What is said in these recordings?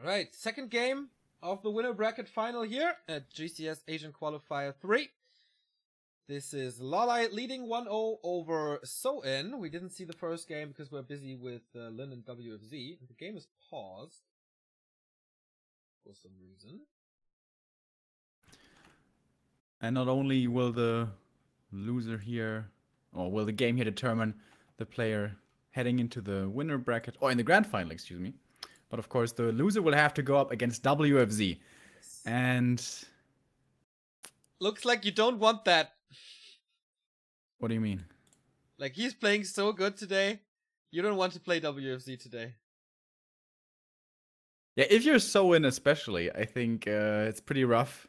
Alright, second game of the winner bracket final here at GCS Asian Qualifier 3. This is LawLiet leading 1-0 over So-In. We didn't see the first game because we're busy with Lin and WFZ. The game is paused for some reason. And not only will the loser here, or will the game here determine the player heading into the winner bracket, or in the grand final, excuse me. But of course, the loser will have to go up against WFZ. Yes. And looks like you don't want that. What do you mean? Like, he's playing so good today. You don't want to play WFZ today. Yeah, if you're So-In especially, I think it's pretty rough.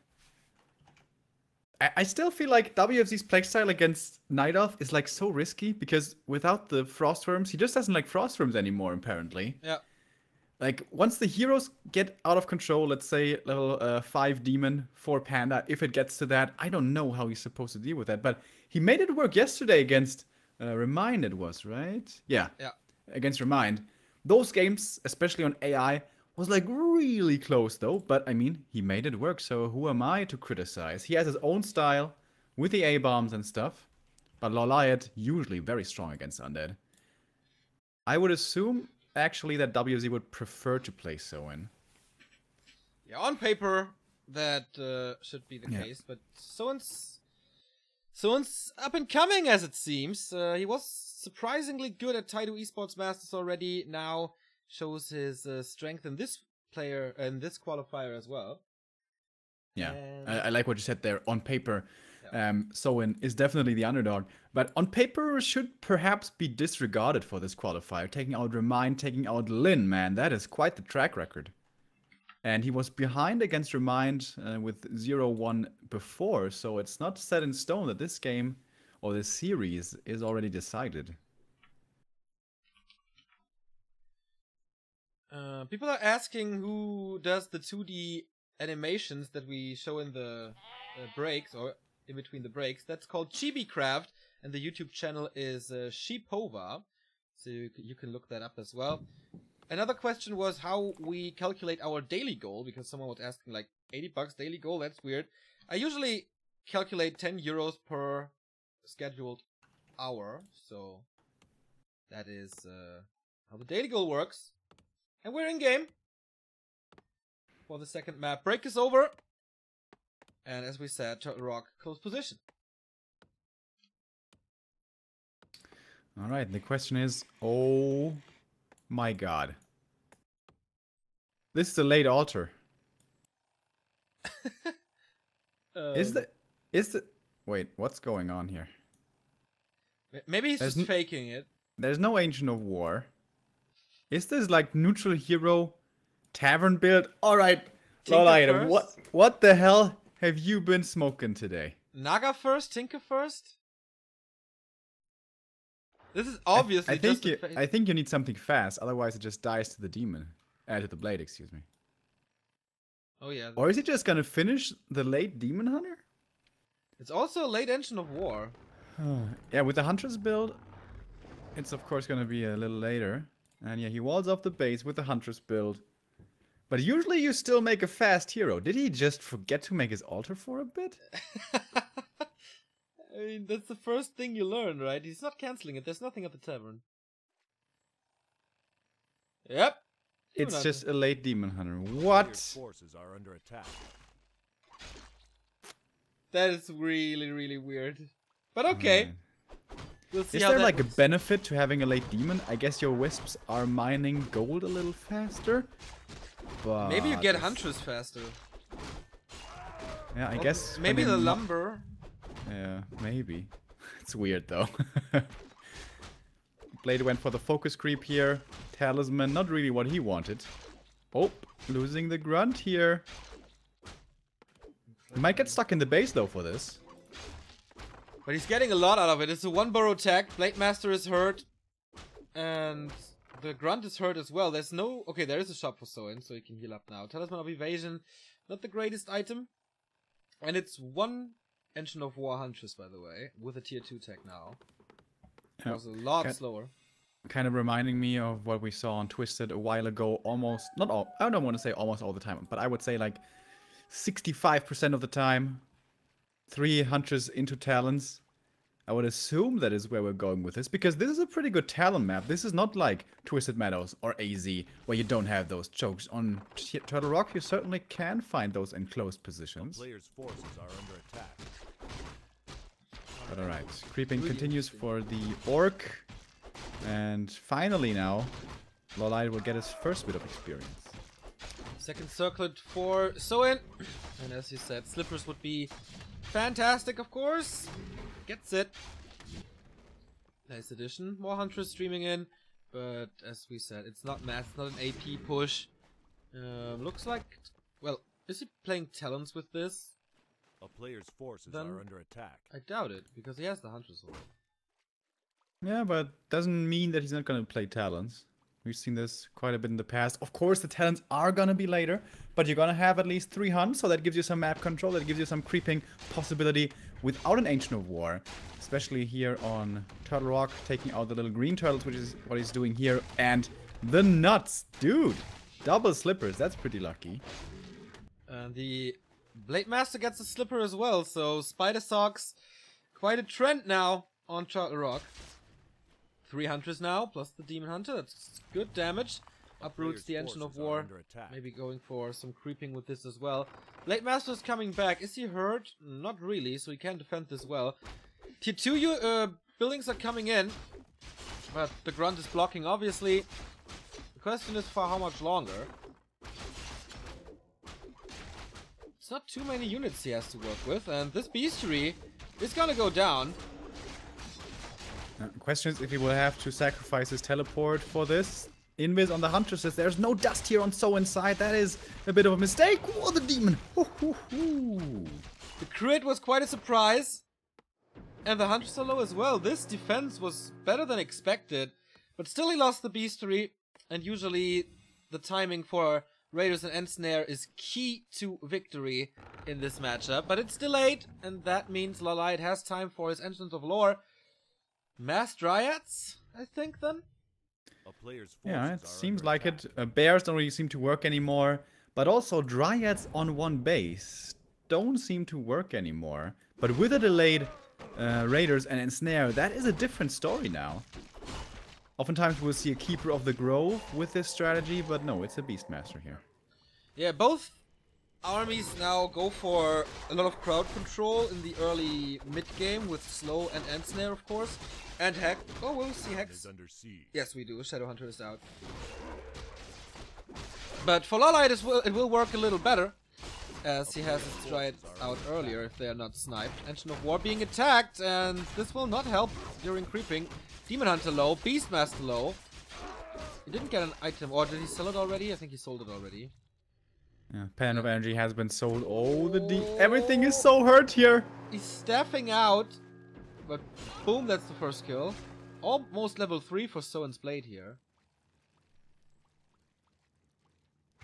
I still feel like WFZ's playstyle against Night Elf is like so risky because without the Frostworms, he just doesn't like Frostworms anymore, apparently. Yeah. Like, once the heroes get out of control, let's say level 5 Demon, 4 Panda, if it gets to that, I don't know how he's supposed to deal with that. But he made it work yesterday against Remind, it was, right? Yeah. Yeah. Against Remind. Those games, especially on AI, was like really close though. But I mean, he made it work, so who am I to criticize? He has his own style with the A-bombs and stuff. But LawLiet, usually very strong against Undead. I would assume actually that WZ would prefer to play So-In. Yeah, on paper that should be the case, but So-In's up and coming as it seems. He was surprisingly good at Taito Esports Masters already. Now shows his strength in this player and this qualifier as well. Yeah, and I like what you said there. On paper, yeah. So-In is definitely the underdog, but on paper should perhaps be disregarded for this qualifier. Taking out Remind, taking out Lin, man, that is quite the track record. And he was behind against Remind with 0-1 before, so it's not set in stone that this game or this series is already decided. People are asking who does the 2D animations that we show in the breaks or in between the breaks. That's called ChibiCraft, and the YouTube channel is Sheepova, so you can look that up as well. Another question was how we calculate our daily goal, because someone was asking like $80 daily goal. That's weird. I usually calculate 10 euros per scheduled hour, so that is how the daily goal works. And we're in game for the second map. Break is over. And as we said, Turtle Rock, close position. Alright, the question is, oh my god. This is a late altar. Is the wait, what's going on here? Maybe he's just faking it. There's no Ancient of War. Is this like neutral hero tavern build? Alright, LawLiet, what the hell have you been smoking today? Naga first, Tinker first? This is obviously I think you need something fast, otherwise it just dies to the demon. To the blade, excuse me. Oh yeah. Or is he just gonna finish the late Demon Hunter? It's also a late Engine of War. Yeah, with the Huntress build, it's of course gonna be a little later. And yeah, he walls off the base with the Huntress build. But usually you still make a fast hero. Did he just forget to make his altar for a bit? I mean, that's the first thing you learn, right? He's not cancelling it. There's nothing at the tavern. Yep. It's just a late Demon Hunter. What? Forces are under attack. That is really, really weird. But okay. We'll see is how there that like looks. a benefit to having a late demon? I guess your wisps are mining gold a little faster. But maybe you get Huntress faster. Yeah, I guess. Maybe the lumber. Yeah, maybe. It's weird though. Blade went for the focus creep here. Talisman, not really what he wanted. Oh, losing the grunt here. He might get stuck in the base though for this. But he's getting a lot out of it. It's a one burrow tech. Blade Master is hurt. And the grunt is hurt as well. There's no... Okay, there is a shop for So-In, so he can heal up now. Talisman of Evasion, not the greatest item. And it's one Engine of War Huntress, by the way, with a tier 2 tech now. It was a lot slower. kind of reminding me of what we saw on Twisted a while ago. Almost, not all, I don't want to say almost all the time, but I would say like 65% of the time, 3 Hunters into Talons. I would assume that is where we're going with this, because this is a pretty good Talon map. This is not like Twisted Meadows or AZ, where you don't have those chokes. On Turtle Rock, you certainly can find those enclosed positions. Players' forces are under attack. But alright, creeping continues for the Orc. And finally now, LawLiet will get his first bit of experience. Second circlet for Soin. And as you said, Slippers would be fantastic, of course. Gets it. Nice addition. More Hunters streaming in. But as we said, it's not mass, it's not an AP push. Looks like... Well, is he playing Talons with this? A player's forces Then are under attack. I doubt it, because he has the Hunters already. Yeah, but doesn't mean that he's not going to play Talons. We've seen this quite a bit in the past. Of course, the Talons are going to be later, but you're going to have at least 3 hunts, so that gives you some map control, that gives you some creeping possibility without an Ancient of War. Especially here on Turtle Rock, taking out the little green turtles, which is what he's doing here. And the nuts! Dude! Double Slippers, that's pretty lucky. And the Blade Master gets a Slipper as well, so Spider Socks, quite a trend now on Turtle Rock. 3 Hunters now, plus the Demon Hunter, that's good damage. Uproots the Engine of War, maybe going for some creeping with this as well. Blade Master is coming back, is he hurt? Not really, so he can defend this well. Tier 2 buildings are coming in, but the Grunt is blocking obviously. The question is for how much longer. It's not too many units he has to work with, and this Beastery is gonna go down. Question is if he will have to sacrifice his teleport for this. Invis on the Hunter says there's no dust here on So inside. That is a bit of a mistake. Oh, the demon! The crit was quite a surprise. And the Hunters are low as well. This defense was better than expected. But still he lost the Beastery. And usually the timing for Raiders and Ensnare is key to victory in this matchup. But it's delayed. And that means LawLiet has time for his Entrance of Lore. Mass Dryads, I think, then? Yeah, it seems like it. Bears don't really seem to work anymore. But also Dryads on one base don't seem to work anymore. But with a delayed Raiders and Ensnare, that is a different story now. Oftentimes we'll see a Keeper of the Grove with this strategy, but no, it's a Beastmaster here. Yeah, both armies now go for a lot of crowd control in the early mid-game with Slow and Ensnare, of course. And Hex. Oh, we'll see Hex. Yes, we do. Shadowhunter is out. But for LawLiet, it will work a little better, as he has his Dryad out earlier if they are not sniped. Engine of War being attacked, and this will not help during creeping. Demon Hunter low, Beastmaster low. He didn't get an item, or did he sell it already? I think he sold it already. Yeah, Pen of Energy has been sold. Oh, everything is so hurt here. He's staffing out, but boom, that's the first kill. Almost level 3 for Soen's Blade here.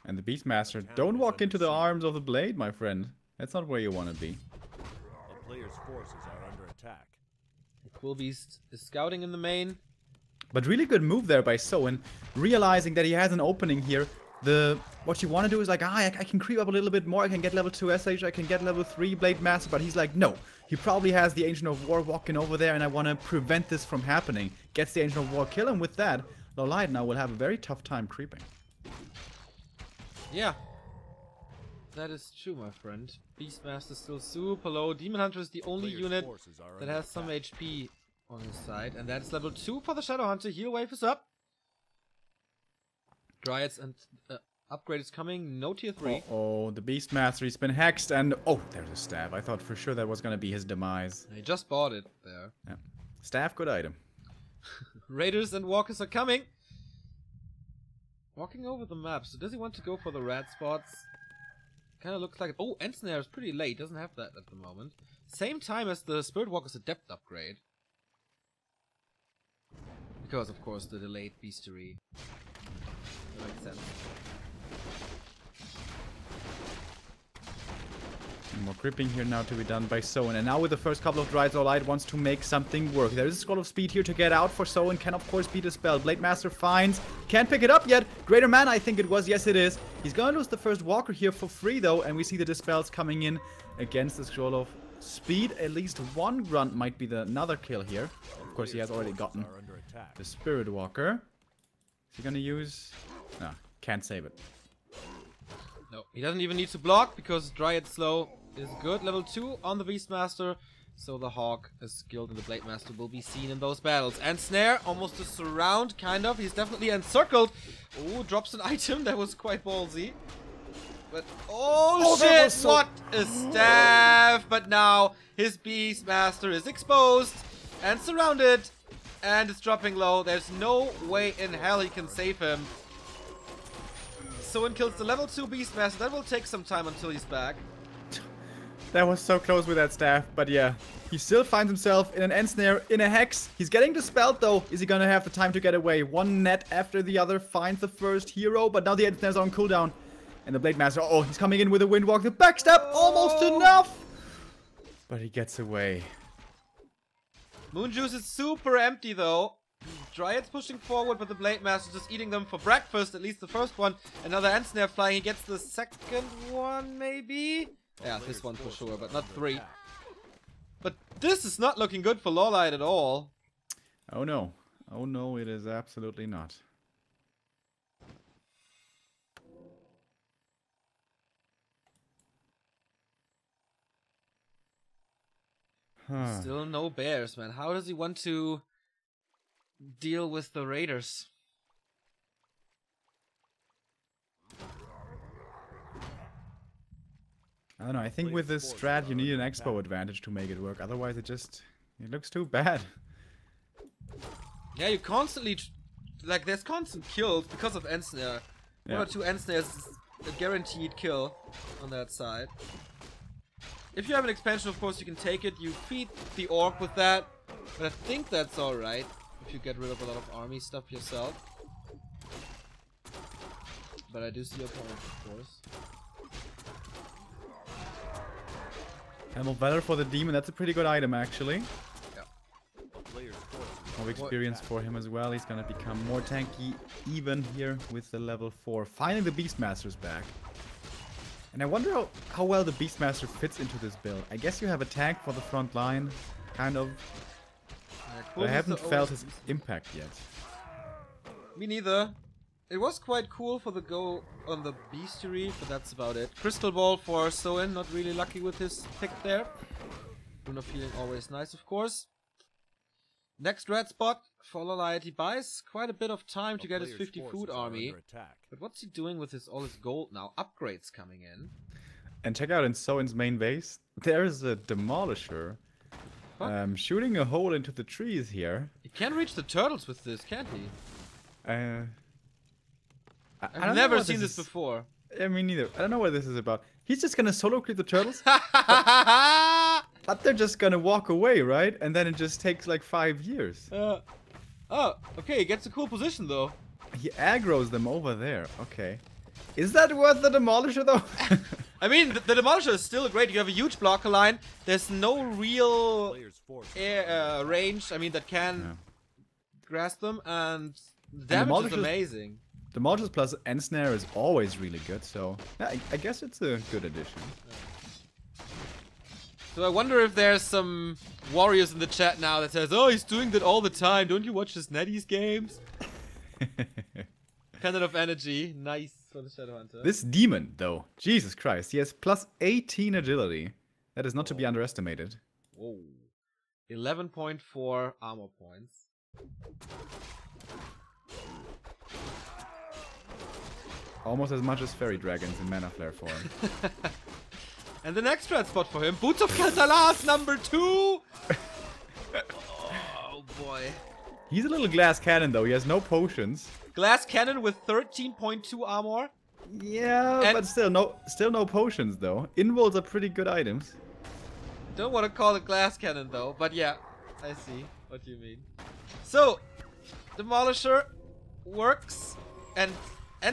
And the Beastmaster, don't walk into the arms of the Blade, my friend. That's not where you want to be. A player's forces are under attack. The Quill Beast is scouting in the main. But really good move there by Soen, realizing that he has an opening here. What you want to do is like, I can creep up a little bit more, I can get level 2 SH, I can get level 3 Blade Master, but he's like, no. He probably has the Ancient of War walking over there, and I want to prevent this from happening. Gets the Ancient of War kill, and with that, LawLiet now will have a very tough time creeping. Yeah. That is true, my friend. Beastmaster still super low. Demon Hunter is the only unit that has some HP on his side, and that's level 2 for the Shadowhunter. Heal wave is up. Dryads and upgrade is coming. No tier 3. Oh, the Beastmaster, he's been hexed, and oh, there's a staff. I thought for sure that was gonna be his demise. He just bought it there. Yeah. Staff, good item. Raiders and Walkers are coming. Walking over the map. So does he want to go for the red spots? Kind of looks like it. Oh, Ensnare is pretty late. Doesn't have that at the moment. Same time as the Spirit Walker's Adept upgrade. Because, of course, the delayed Beastery. That makes sense. More gripping here now to be done by Soen. And now with the first couple of Dryades, LawLiet wants to make something work. There is a scroll of speed here to get out for Soen. Can of course be dispelled. Blade Master finds. Can't pick it up yet. Greater Mana, I think it was. Yes, it is. He's gonna lose the first Walker here for free though. And we see the dispels coming in against the scroll of speed. At least one grunt might be another kill here. Of course, he has already gotten the Spirit Walker. Is he gonna use? No, can't save it. No, he doesn't even need to block because Dryad Slow is good. Level 2 on the Beastmaster. So the Hawk is skilled and the Blade Master will be seen in those battles. And Snare, almost a surround, kind of. He's definitely encircled. Oh, drops an item. That was quite ballsy. But, oh shit, what a staff. But now his Beastmaster is exposed and surrounded. And it's dropping low. There's no way in hell he can save him. Soen kills the level 2 Beastmaster. That will take some time until he's back. That was so close with that staff, but yeah. He still finds himself in an end snare, in a hex. He's getting dispelled though. Is he gonna have the time to get away? One net after the other finds the first hero, but now the end snare's on cooldown. And the Blade Master, oh, he's coming in with a Windwalk. The backstab, almost enough! But he gets away. Moonjuice is super empty though. Dryad's pushing forward, but the Blade Master just eating them for breakfast. At least the first one. Another end snare flying. He gets the second one, maybe? Yeah, this one for sure, but not 3. But this is not looking good for LawLiet at all. Oh no. Oh no, it is absolutely not. Still no bears, man. How does he want to deal with the Raiders? I don't know, I think with this strat you need an expo advantage to make it work, otherwise it looks too bad. Yeah, you constantly, like there's constant kills because of end snare. Yeah. 1 or 2 end snares is a guaranteed kill on that side. If you have an expansion, of course you can take it, you feed the orc with that, but I think that's alright if you get rid of a lot of army stuff yourself. But I do see your point, of course. Hammer Valor for the Demon, that's a pretty good item actually. Yeah. More experience for him as well, he's gonna become more tanky even here with the level 4. Finally the Beastmaster's back. And I wonder how well the Beastmaster fits into this build. I guess you have a tank for the front line, kind of. But I haven't felt his impact yet. Me neither. It was quite cool for the go on the Bestiary, but that's about it. Crystal Ball for Soen, not really lucky with his pick there. Bruno feeling always nice, of course. Next red spot for LawLiet. He buys quite a bit of time to get his 50 food army. But what's he doing with all his gold now? Upgrades coming in. And check out in Soen's main base, there's a Demolisher. Shooting a hole into the trees here. He can't reach the turtles with this, can't he? I've never seen this before. Yeah, me neither. I don't know what this is about. He's just gonna solo creep the turtles? But they're just gonna walk away, right? And then it just takes like 5 years. Oh, okay, he gets a cool position though. He aggroes them over there. Okay. Is that worth the Demolisher though? I mean, the Demolisher is still great. You have a huge blocker line. There's no real air range, I mean, that can grasp them, and the damage is amazing. Demolisher plus end snare is always really good, so yeah, I guess it's a good addition. So I wonder if there's some warriors in the chat now that says, oh, he's doing that all the time. Don't you watch his Netties games? Pendant of Energy. Nice for the Shadowhunter. This demon, though. Jesus Christ. He has plus 18 agility. That is not to be underestimated. Whoa. 11.4 armor points. Almost as much as Fairy Dragons in Mana Flare form. And the next red spot for him, Boots of Casalas, number 2! Oh boy. He's a little glass cannon though, he has no potions. Glass cannon with 13.2 armor. Yeah, and but still no potions though. Invulns are pretty good items. Don't want to call it glass cannon though, but yeah, I see what you mean. So, Demolisher works, and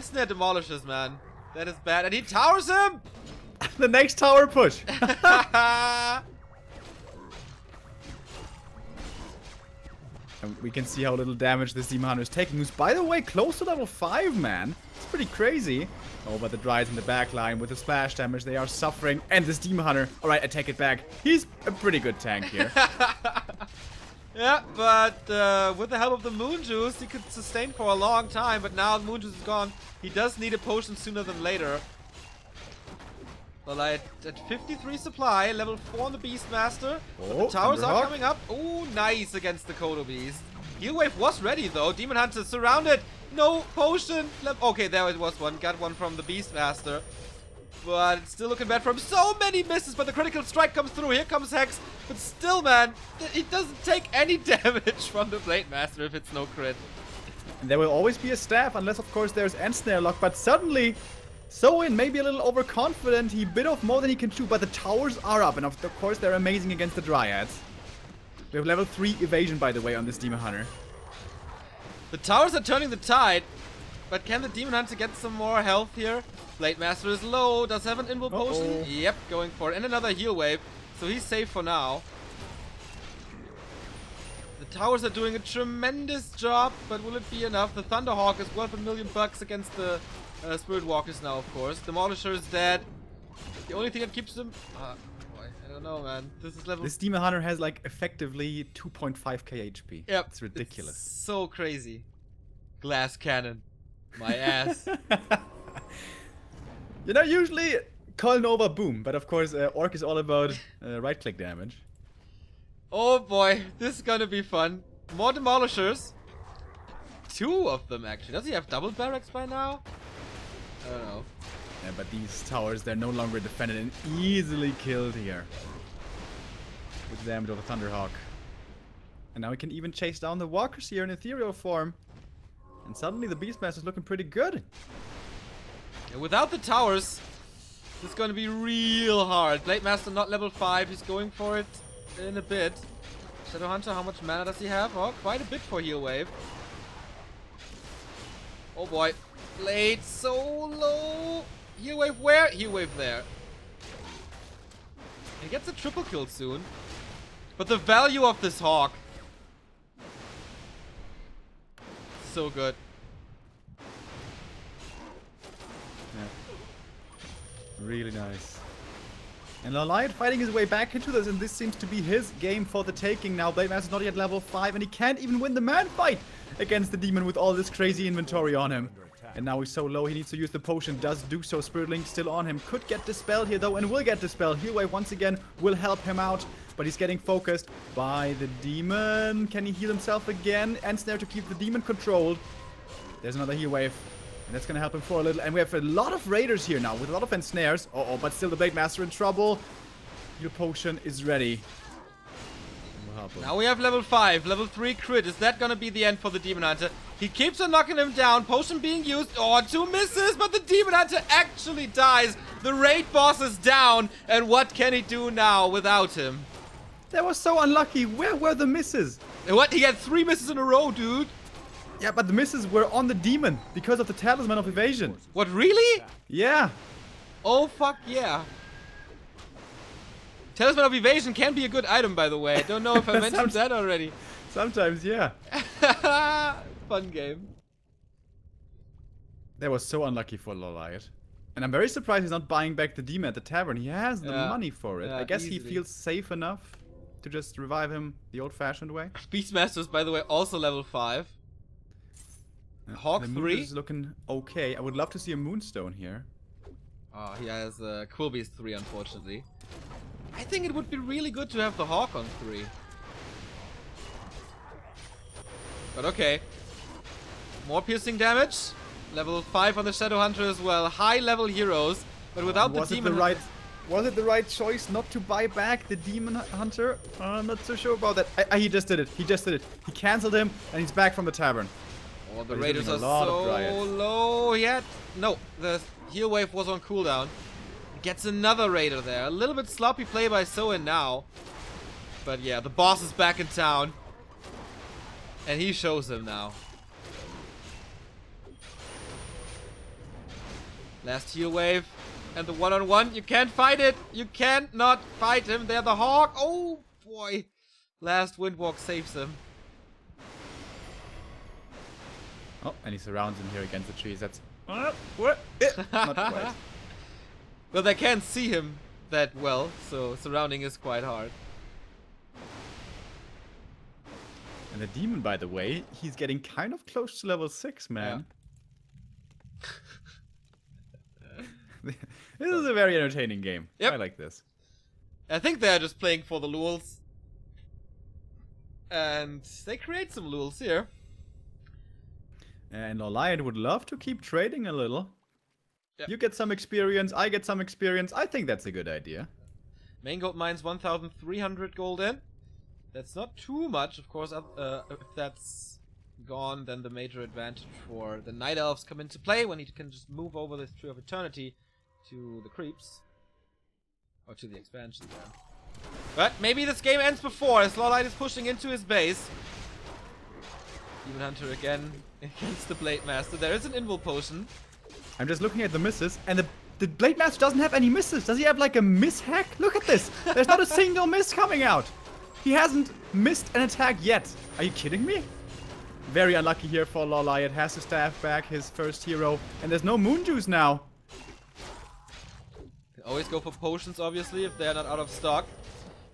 Snare demolishes, man. That is bad, and he towers him! The next tower push. And we can see how little damage this Demon Hunter is taking, who's, by the way, close to level 5, man. It's pretty crazy. Oh, but the Dryas in the back line with the splash damage, they are suffering. And this Demon Hunter, alright, I take it back. He's a pretty good tank here. Yeah, but with the help of the Moon Juice, he could sustain for a long time. But now the Moon Juice is gone. He does need a potion sooner than later. Well, at 53 supply, level 4 on the Beastmaster. Oh, the towers are Thunderhawk. coming up. Oh, nice against the Kodo Beast. Heal Wave was ready though. Demon Hunter surrounded. No potion. Okay, there it was one. Got one from the Beastmaster. But it's still looking bad from so many misses. But the critical strike comes through. Here comes Hex. But still, man, it doesn't take any damage from the Blade Master if it's no crit. And there will always be a staff, unless, of course, there's end snare lock. But suddenly, Soin may be a little overconfident. He bit off more than he can chew, but the towers are up. And of course, they're amazing against the Dryads. We have level 3 evasion, by the way, on this Demon Hunter. The towers are turning the tide. But can the Demon Hunter get some more health here? Blade Master is low. Does have an invul potion? Yep, going for it. And another heal wave. So he's safe for now. The towers are doing a tremendous job, but will it be enough? The Thunderhawk is worth $1 million against the Spirit Walkers now, of course. Demolisher is dead. The only thing that keeps them... boy, I don't know, man. This is level... This Demon Hunter has, like, effectively 2.5k HP. Yep. It's ridiculous. It's so crazy. Glass cannon. My ass. You know, usually call Nova boom, but of course Orc is all about right click damage. Oh boy, this is gonna be fun. More Demolishers. 2 of them actually. Does he have double barracks by now? I don't know. Yeah, but these towers, they're no longer defended and easily killed here. With the damage of a Thunderhawk. And now we can even chase down the walkers here in ethereal form. And suddenly the Beastmaster is looking pretty good. And without the towers, this is gonna be real hard. Blade Master not level 5, he's going for it in a bit. Shadowhunter, how much mana does he have? Oh, quite a bit for heal wave. Oh boy. Blade so low. Heal wave where? Heal wave there. He gets a triple kill soon. But the value of this Hawk. So good. Yeah. Really nice. And LawLiet fighting his way back into this, and this seems to be his game for the taking now. Blade Master's not yet level 5, and he can't even win the man fight against the demon with all this crazy inventory on him. And now he's so low, he needs to use the potion. Does do so. Spirit Link still on him. Could get dispelled here, though, and will get dispelled. Heal Wave once again will help him out, but he's getting focused by the demon. Can he heal himself again? And Snare to keep the demon controlled. There's another Heal Wave. And that's gonna help him for a little. And we have a lot of raiders here now with a lot of ensnares. Uh-oh, but still the Blade Master in trouble. Your potion is ready. Now we have level 5, level 3 crit. Is that gonna be the end for the Demon Hunter? He keeps on knocking him down. Potion being used. Oh, 2 misses, but the Demon Hunter actually dies. The raid boss is down. And what can he do now without him? That was so unlucky. Where were the misses? What? He had 3 misses in a row, dude. Yeah, but the misses were on the demon because of the Talisman of Evasion. What, really? Yeah. Oh, fuck yeah. Talisman of Evasion can be a good item, by the way. I don't know if I mentioned that already. Sometimes, yeah. Fun game. That was so unlucky for LawLiet. And I'm very surprised he's not buying back the demon at the tavern. He has the money for it. Yeah, I guess easily. he feels safe enough to just revive him the old-fashioned way. Beastmaster is, by the way, also level 5. Hawk the 3. moon is looking okay. I would love to see a Moonstone here. Oh, he has Quill Beast 3, unfortunately. I think it would be really good to have the Hawk on 3. But okay. More piercing damage. Level 5 on the Shadowhunter as well. High level heroes. But without the Demon Hunter. Was it the right choice not to buy back the Demon Hunter? I'm not so sure about that. He just did it. He just did it. He cancelled him and he's back from the tavern. Oh, the But he's Raiders doing are a lot of so Dryads. low yet. No, the heal wave was on cooldown. Gets another Raider there. A little bit sloppy play by Soin now. But yeah, the boss is back in town. And he shows him now. Last heal wave. And the one-on-one, you can't fight it. You can't not fight him. They're the Hawk. Oh, boy. Last Windwalk saves him. Oh, and he surrounds him here against the trees. That's... what? Not quite. Well, they can't see him that well, so surrounding is quite hard. And the demon, by the way, he's getting kind of close to level 6, man. Yeah. This is a very entertaining game. Yep. I like this. I think they're just playing for the lulz. And they create some lulz here. And LawLiet would love to keep trading a little. Yep. You get some experience, I get some experience. I think that's a good idea. Main gold mines 1,300 gold in. That's not too much, of course. If that's gone, then the major advantage for the Night Elves come into play when he can just move over this Tree of Eternity to the creeps. Or to the expansion there. But maybe this game ends before, as LawLiet is pushing into his base. Demon Hunter again against the Blade Master. There is an invul potion. I'm just looking at the misses, and the Blade Master doesn't have any misses. Does he have like a miss hack? Look at this. There's not a single miss coming out. He hasn't missed an attack yet. Are you kidding me? Very unlucky here for LawLiet. Has to staff back his first hero, and there's no moon juice now. Can always go for potions, obviously, if they're not out of stock.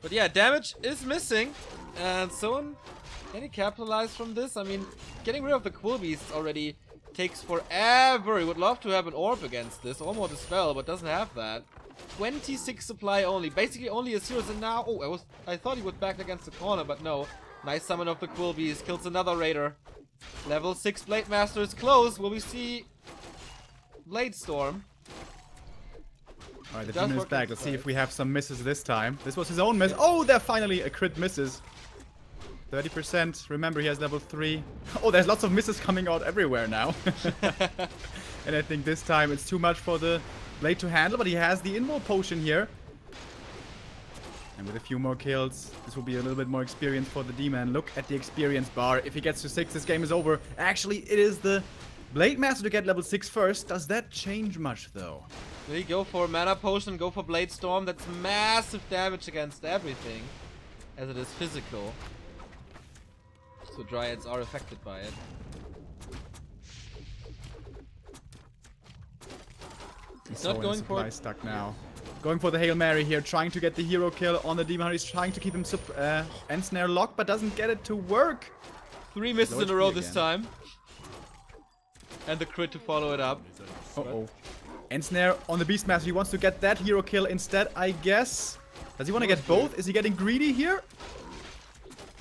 But yeah, damage is missing, and so can he capitalize from this? I mean, getting rid of the Quill Beasts already takes forever. He would love to have an orb against this, almost a spell, but doesn't have that. 26 supply only, basically only a zeros, and now, oh, I thought he was back against the corner, but no. Nice summon of the Quill Beast, kills another raider. Level 6 Blade Master is close. Will we see Blade Storm? Alright, the demon is back. Let's see if we have some misses this time. This was his own miss. Oh, there finally a crit misses. 30%. Remember, he has level 3. Oh, there's lots of misses coming out everywhere now. And I think this time it's too much for the Blade to handle, but he has the invul potion here. And with a few more kills, this will be a little bit more experience for the demon. Look at the experience bar. If he gets to 6, this game is over. Actually, it is the Blade Master to get level 6 first. Does that change much, though? Will he go for mana potion, go for Blade Storm? That's massive damage against everything, as it is physical. So Dryads are affected by it. He's not going for it. Stuck now. Going for the Hail Mary here, trying to get the hero kill on the Demon Hunter. He's trying to keep him Ensnare locked, but doesn't get it to work. 3 misses in a row this time. And the crit to follow it up. Uh-oh. Ensnare on the Beastmaster. He wants to get that hero kill instead, I guess. Does he want to get both? Is he getting greedy here?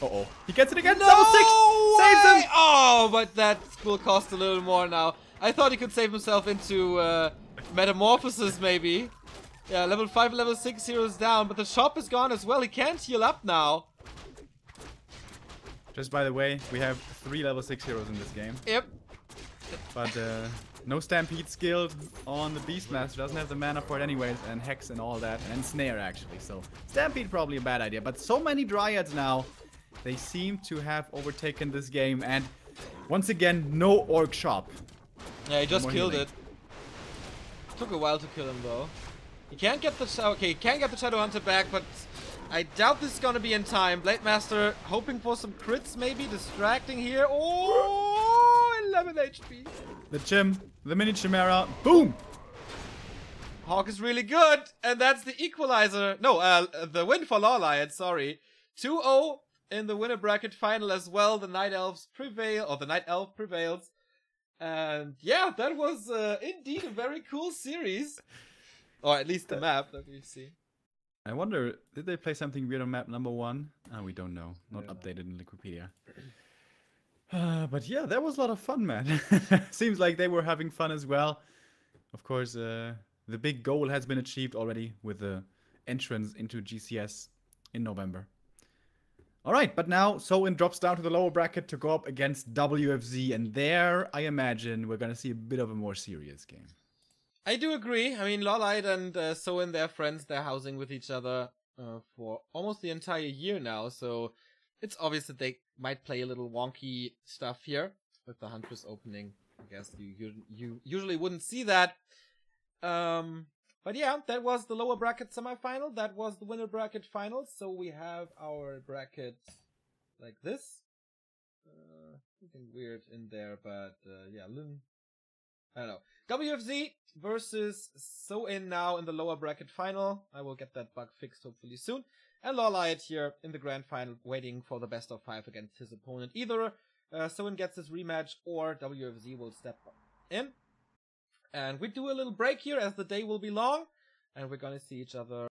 Uh-oh. He gets it again. No Level 6! Saves him! Oh, but that will cost a little more now. I thought he could save himself into Metamorphosis, maybe. Yeah, level 5, level 6 heroes down, but the shop is gone as well. He can't heal up now. Just by the way, we have 3 level 6 heroes in this game. Yep. But no Stampede skilled on the Beastmaster. Doesn't have the mana for it anyways, and Hex and all that, and Snare actually. So Stampede probably a bad idea. But so many Dryads now. They seem to have overtaken this game, and once again, no Orc shop. Yeah, he just No killed healing. it. Took a while to kill him though. He can't get the he can't get the Shadow Hunter back, but I doubt this is gonna be in time. Blade Master hoping for some crits, maybe distracting here. Oh, 11 HP. The mini Chimera, boom! Hawk is really good, and that's the equalizer. No, the win for LawLiet. Sorry, 2-0 in the winner bracket final as well. The Night Elves prevail, or the Night Elf prevails. And yeah, that was indeed a very cool series. Or at least the map that we've seen. I wonder, did they play something weird on map number 1? We don't know. Not updated in Wikipedia. But yeah, that was a lot of fun, man. Seems like they were having fun as well. Of course, the big goal has been achieved already with the entrance into GCS in November. Alright, but now Soin drops down to the lower bracket to go up against WFZ, and there, I imagine, we're gonna see a bit of a more serious game. I do agree. I mean, LawLiet and Soin, they're friends, they're housing with each other for almost the entire year now, so it's obvious that they might play a little wonky stuff here with the Huntress opening. I guess you usually wouldn't see that. But yeah, that was the lower bracket semifinal. That was the winner bracket final. So we have our bracket like this. Something weird in there, but yeah, I don't know. WFZ versus So In now in the lower bracket final. I will get that bug fixed hopefully soon. And LawLiet here in the grand final, waiting for the best of 5 against his opponent. Either So In gets his rematch or WFZ will step in. And we do a little break here as the day will be long. And we're gonna see each other